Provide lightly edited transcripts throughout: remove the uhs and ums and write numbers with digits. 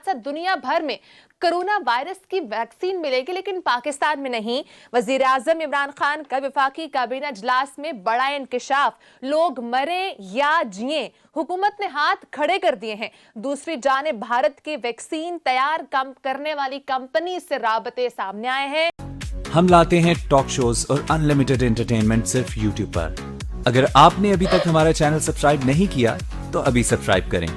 साथ दुनिया भर में कोरोना वायरस की वैक्सीन मिलेगी, लेकिन पाकिस्तान में नहीं। वजीर आजम इमरान खान का वफाकी काबीना इजलास में बड़ा इंकशाफ, लोग मरे या जिए, हुकूमत ने हाथ खड़े कर दिए हैं। दूसरी जानिब भारत की वैक्सीन तैयार करने वाली कंपनी से राबते सामने आए हैं। हम लाते हैं टॉक शोज और अनलिमिटेड एंटरटेनमेंट सिर्फ यूट्यूब पर। अगर आपने अभी तक हमारा चैनल सब्सक्राइब नहीं किया तो अभी सब्सक्राइब करें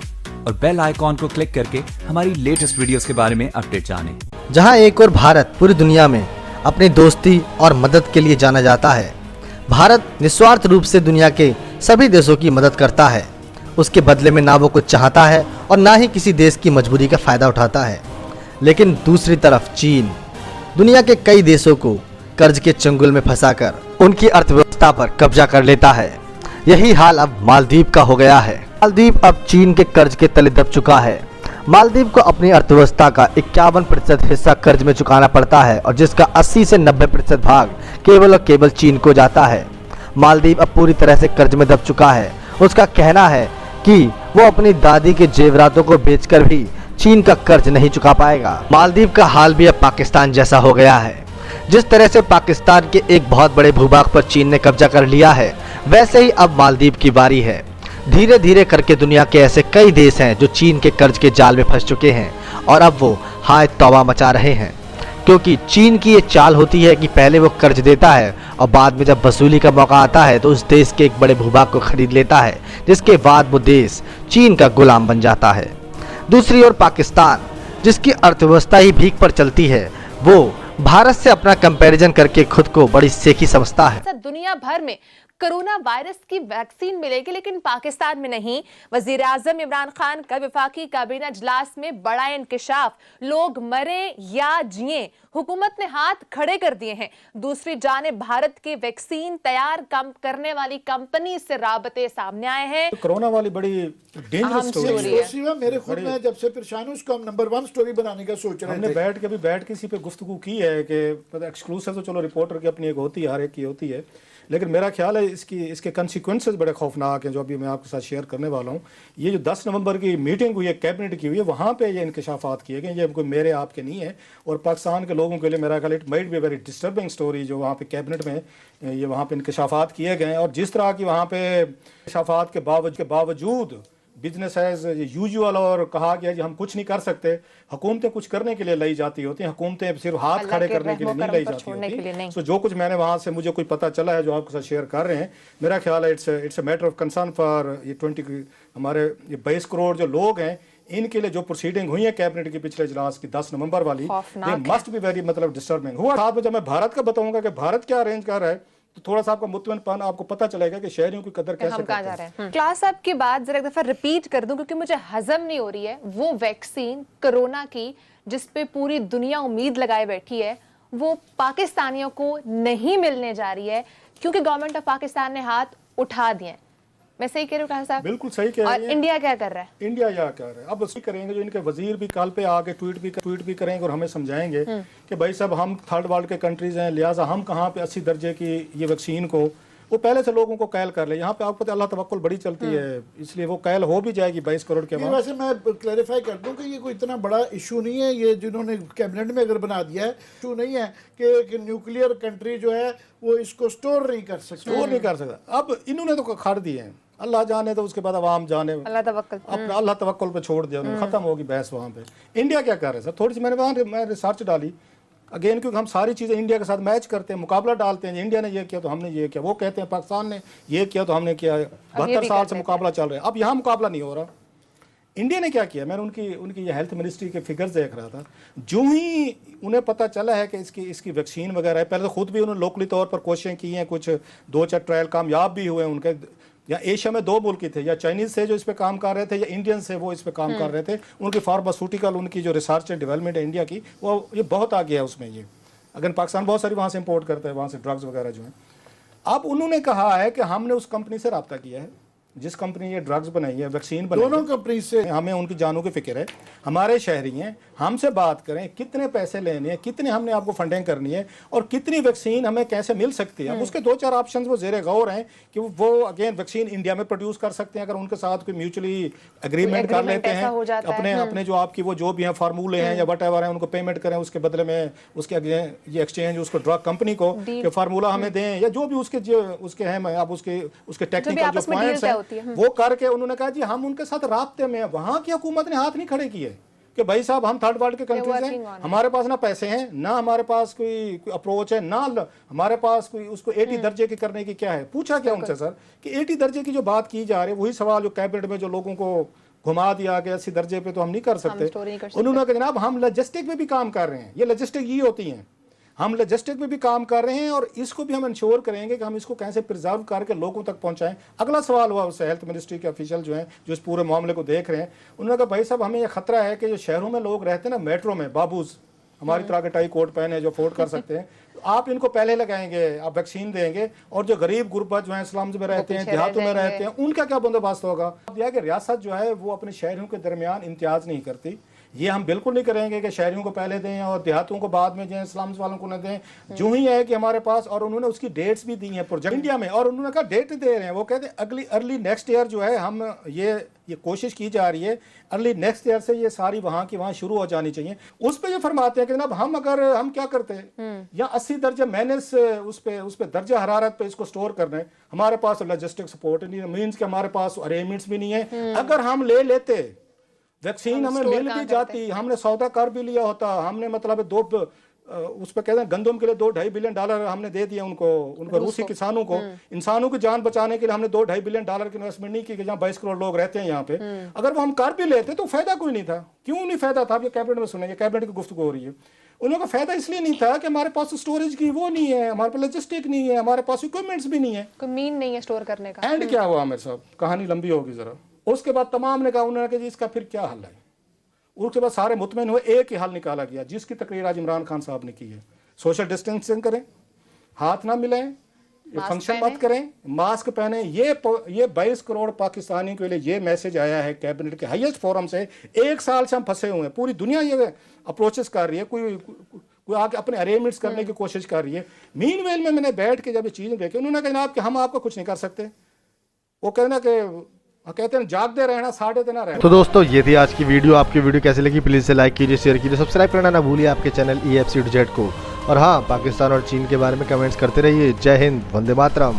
और बेल आइकॉन को क्लिक करके हमारी लेटेस्ट वीडियोस के बारे में अपडेट जानें। जहां एक और भारत पूरी दुनिया में अपनी दोस्ती और मदद के लिए जाना जाता है, भारत निस्वार्थ रूप से दुनिया के सभी देशों की मदद करता है। उसके बदले में ना वो कुछ चाहता है और ना ही किसी देश की मजबूरी का फायदा उठाता है। लेकिन दूसरी तरफ चीन दुनिया के कई देशों को कर्ज के चंगुल में फंसाकर उनकी अर्थव्यवस्था पर कब्जा कर लेता है। यही हाल अब मालदीव का हो गया है। मालदीव अब चीन के कर्ज के तले दब चुका है। मालदीव को अपनी अर्थव्यवस्था का 51% हिस्सा कर्ज में चुकाना पड़ता है और जिसका 80 से 90% भाग केवल और केवल चीन को जाता है। मालदीव अब पूरी तरह से कर्ज में दब चुका है। उसका कहना है कि वो अपनी दादी के जेवरातों को बेचकर भी चीन का कर्ज नहीं चुका पाएगा। मालदीव का हाल भी अब पाकिस्तान जैसा हो गया है। जिस तरह से पाकिस्तान के एक बहुत बड़े भूभाग पर चीन ने कब्जा कर लिया है, वैसे ही अब मालदीव की बारी है। धीरे धीरे करके दुनिया के ऐसे कई देश हैं जो चीन के कर्ज के जाल में फंस चुके हैं और अब वो हाय तौबा मचा रहे हैं, क्योंकि चीन की ये चाल होती है कि पहले वो कर्ज देता है और बाद में जब वसूली का मौका आता है तो उस देश के एक बड़े भूभाग को खरीद लेता है, जिसके बाद वो देश चीन का गुलाम बन जाता है। दूसरी ओर पाकिस्तान, जिसकी अर्थव्यवस्था ही भीख पर चलती है, वो भारत से अपना कंपैरिजन करके खुद को बड़ी सेठी समझता है। दुनिया भर में कोरोना वायरस की वैक्सीन मिलेगी, लेकिन पाकिस्तान में नहीं। वजीर आजम इमरान खान का वफाकी काबीना इजलास में बड़ा इंकशाफ, लोग मरे या जिए, हुकूमत ने हाथ खड़े कर दिए हैं। दूसरी जानिब भारत की वैक्सीन तैयार करने वाली कंपनी से राबते सामने आए हैं। कोरोना वाली बड़ी डेंजरस स्टोरी है। मेरे खुद में जब से परेशान हूं, उसको हम नंबर 1 स्टोरी बनाने का सोच रहे थे। हमने बैठ के इसी पे गुफ्तगू की है कि एक्सक्लूसिव तो चलो रिपोर्टर की अपनी एक होती है, हर एक की होती है, लेकिन मेरा ख्याल है इसके कंसिक्वेंसेस बड़े खौफनाक हैं जो अभी मैं आपके साथ शेयर करने वाला हूँ। ये जो 10 नवंबर की मीटिंग हुई है, कैबिनेट की हुई है, वहाँ पे ये इंकशाफात किए गए। ये कोई मेरे आपके नहीं है और पाकिस्तान के लोगों के लिए मेरा ख्याल it might be very disturbing story जो वहाँ पे कैबिनेट में ये वहाँ पे इंकशाफात किए गए हैं। और जिस तरह की वहाँ पे इंकशाफात के बावजूद बिजनेस एज यूजुअल और कहा गया कि हम कुछ नहीं कर सकते। हुकूमतें कुछ करने के लिए लाई जाती होती हैं, हुकूमतें सिर्फ हाथ खड़े करने के लिए नहीं लाई जाती होती। सो जो कुछ मैंने वहाँ से मुझे कोई पता चला है जो आपके साथ शेयर कर रहे हैं, मेरा ख्याल है it's a matter of concern for ये 20 हमारे ये 22 करोड़ जो लोग हैं, इनके लिए जो प्रोसीडिंग हुई है कैबिनेट की पिछले इजलास की 10 नवंबर वाली, ये मस्ट बी वेरी मतलब डिस्टर्बिंग हुआ। साथ में जब मैं भारत का बताऊंगा कि भारत क्या अरेंज कर रहा है तो थोड़ा सा आपका मुतमईन आपको पता चलेगा कि शहरियों की कदर कैसे करते हैं। क्लास साहब की बात जरा एक दफा रिपीट कर दूं क्योंकि मुझे हजम नहीं हो रही है। वो वैक्सीन कोरोना की जिस पे पूरी दुनिया उम्मीद लगाए बैठी है, वो पाकिस्तानियों को नहीं मिलने जा रही है क्योंकि गवर्नमेंट ऑफ पाकिस्तान ने हाथ उठा दिए। मैं सही कह रही हूँ क्लास साहब? बिल्कुल सही कह रही हैं। और इंडिया क्या कर रहा है? इंडिया क्या कर रहा है? अब उसकी करेंगे जो इनके वजीर भी कल पे आके ट्वीट भी करेंगे और हमें समझाएंगे कि भाई साहब हम थर्ड वर्ल्ड के कंट्रीज हैं, लिहाजा हम कहाँ पे 80 दर्जे की ये वैक्सीन को वो पहले से लोगों को कैल कर ले। यहाँ पे आपको पता अल्लाह तवक्कुल बड़ी चलती है, इसलिए वो कैल हो भी जाएगी 22 करोड़ के बाद। वैसे मैं क्लैरिफाई कर दूं कि ये कोई इतना बड़ा इशू नहीं है। ये जिन्होंने कैबिनेट में अगर बना दिया है, इशू नहीं है कि न्यूक्लियर कंट्री जो है वो इसको स्टोर नहीं कर सकता। अब इन्होंने तो खड़ दिए हैं, अल्लाह जाने तो उसके बाद अवाम जाने, अल्लाह तवक्कुल पे छोड़ दिया, खत्म होगी बहस वहाँ पे। इंडिया क्या कर रहे हैं सर? थोड़ी सी मैं रिसर्च डाली अगेन, क्योंकि हम सारी चीज़ें इंडिया के साथ मैच करते हैं, मुकाबला डालते हैं। इंडिया ने ये किया तो हमने ये किया, वो कहते हैं पाकिस्तान ने ये किया तो हमने किया। 72 साल से मुकाबला चल रहा है, अब यहाँ मुकाबला नहीं हो रहा। इंडिया ने क्या किया? मैंने उनकी ये हेल्थ मिनिस्ट्री के फिगर्स देख रहा था। जो ही उन्हें पता चला है कि इसकी वैक्सीन वगैरह है, पहले तो खुद भी उन्होंने लोकली तौर पर कोशिशें की हैं, कुछ 2-4 ट्रायल कामयाब भी हुए उनके। या एशिया में 2 मुल्क थे, या चाइनीज से जो इस पे काम कर रहे थे या इंडियन से वो इस पे काम कर रहे थे। उनकी फार्मास्यूटिकल उनकी जो रिसर्च एंड डेवलपमेंट है इंडिया की, वो ये बहुत आगे है उसमें। ये अगर पाकिस्तान बहुत सारी वहाँ से इंपोर्ट करता है, वहाँ से ड्रग्स वगैरह जो हैं। अब उन्होंने कहा है कि हमने उस कंपनी से रब्ता किया है जिस कंपनी ने ये ड्रग्स बनाई है, वैक्सीन बनाई दोनों है, कंपनी से हमें उनकी जानों की फिक्र है। हमारे शहरी हैं, हमसे बात करें कितने पैसे लेने हैं, कितने हमने आपको फंडिंग करनी है और कितनी वैक्सीन हमें कैसे मिल सकती है। अब उसके 2-4 ऑप्शंस वो जेरे गौर हैं कि वो अगेन वैक्सीन इंडिया में प्रोड्यूस कर सकते हैं अगर उनके साथ कोई म्यूचुअली एग्रीमेंट कर लेते हैं, अपने जो आपकी वो जो भी हैं फार्मूले हैं या वट एवर हैं उनको पेमेंट करें, उसके बदले में उसके ये एक्सचेंज उसको ड्रग कंपनी को कि फार्मूला हमें दें या जो भी उसके हैं अब उसके टेक्निकल जो पॉइंट्स हैं वो करके उन्होंने कहा जी हम उनके साथ राब्ते में हैं। वहां की हुकूमत ने हाथ नहीं खड़े किए कि भाई साहब हम थर्ड वर्ल्ड के कंट्रीज हैं, हमारे पास ना पैसे हैं, ना हमारे पास कोई अप्रोच है, ना हमारे पास कोई उसको 80 दर्जे की करने की क्या है। पूछा क्या उनसे सर कि 80 दर्जे की जो बात की जा रही है वही सवाल जो कैबिनेट में जो लोगों को घुमा दिया गया 80 दर्जे पे तो हम नहीं कर सकते। उन्होंने कहा जनाब हम लॉजिस्टिक में भी काम कर रहे हैं, ये लॉजिस्टिक ये होती हैं, हम लॉजिस्टिक में भी काम कर रहे हैं और इसको भी हम इंश्योर करेंगे कि हम इसको कैसे प्रिजर्व करके लोगों तक पहुंचाएं। अगला सवाल हुआ उससे हेल्थ मिनिस्ट्री के ऑफिशियल जो हैं जो इस पूरे मामले को देख रहे हैं, उन्होंने कहा भाई साहब हमें यह खतरा है कि जो शहरों में लोग रहते हैं ना, मेट्रो में बाबूज हमारी तरह के टाई कोट पहने जो अफोर्ड कर सकते हैं, आप इनको पहले लगाएंगे, आप वैक्सीन देंगे और जो गरीब गुरबत जो है स्लम्स में रहते हैं, देहातों में रहते हैं, उनका क्या बंदोबस्त होगा। यह कि रियासत जो है वो अपने शहरों के दरमियान इम्तियाज नहीं करती। ये हम बिल्कुल नहीं करेंगे कि शहरियों को पहले दें और देहातों को बाद में जो स्लम्स वालों को न दें। जो ही है कि हमारे पास, और उन्होंने उसकी डेट्स भी दी हैं प्रोजेक्ट इंडिया में, और उन्होंने कहा डेट दे रहे हैं, वो कहते हैं अगली अर्ली नेक्स्ट ईयर जो है हम ये कोशिश की जा रही है अर्ली नेक्स्ट ईयर से ये सारी वहाँ की वहाँ शुरू हो जानी चाहिए। उस पर ये फरमाते हैं कि जनाब हम क्या करते हैं या 80 दर्जे माइनस उस पे दर्जा हरारत पे इसको स्टोर करना है, हमारे पास लॉजिस्टिक सपोर्ट नहीं है, मीन्स कि हमारे पास अरेंजमेंट्स भी नहीं है। अगर हम ले लेते वैक्सीन हमें मिल भी जाती, हमने सौदा कर भी लिया होता, हमने मतलब उस पर कहते हैं गंदम के लिए $2-2.5 बिलियन हमने दे दिए उनको रूसी किसानों को। इंसानों की जान बचाने के लिए हमने $2-2.5 बिलियन की इन्वेस्टमेंट नहीं की कि जहाँ 22 करोड़ लोग रहते हैं यहाँ पे। अगर वो हम कर भी लेते तो फायदा कोई नहीं था। क्यों नहीं फायदा था? ये कैबिनेट में सुने, ये कैबिनेट की गुफ्तगू हो रही है। उन लोगों का फायदा इसलिए नहीं था कि हमारे पास स्टोरेज की वो नहीं है, हमारे पास लॉजिस्टिक नहीं है, हमारे पास इक्विपमेंट्स भी नहीं है, कोई मीन नहीं है स्टोर करने का। एंड क्या हुआ मेरे साहब, कहानी लंबी होगी जरा। उसके बाद तमाम ने कहा, उन्होंने कहा जी इसका फिर क्या हल है। उसके बाद सारे मुतमईन हुए, एक ही हल निकाला गया जिसकी तकरीर आज इमरान खान साहब ने की है। सोशल डिस्टेंसिंग करें, हाथ ना मिलाएं, फंक्शन मत करें, मास्क पहने। ये 22 करोड़ पाकिस्तानी के लिए ये मैसेज आया है कैबिनेट के हाईएस्ट फोरम से। 1 साल से हम फंसे हुए हैं, पूरी दुनिया ये अप्रोचेस कर रही है, कोई आके अपने अरेंजमेंट्स करने की कोशिश कर रही है। मीनवेल में मैंने बैठ के जब ये चीज़ें देखी, उन्होंने कहा कि हम आपको कुछ नहीं कर सकते। वो कहना कि कहते हैं जागते रहना, साढ़े देना रहना। तो दोस्तों ये थी आज की वीडियो। आपकी वीडियो कैसी लगी प्लीज़ से लाइक कीजिए, शेयर कीजिए, सब्सक्राइब करना ना भूलिए आपके चैनल EFC to Z को। और हाँ, पाकिस्तान और चीन के बारे में कमेंट्स करते रहिए। जय हिंद, वंदे मातरम।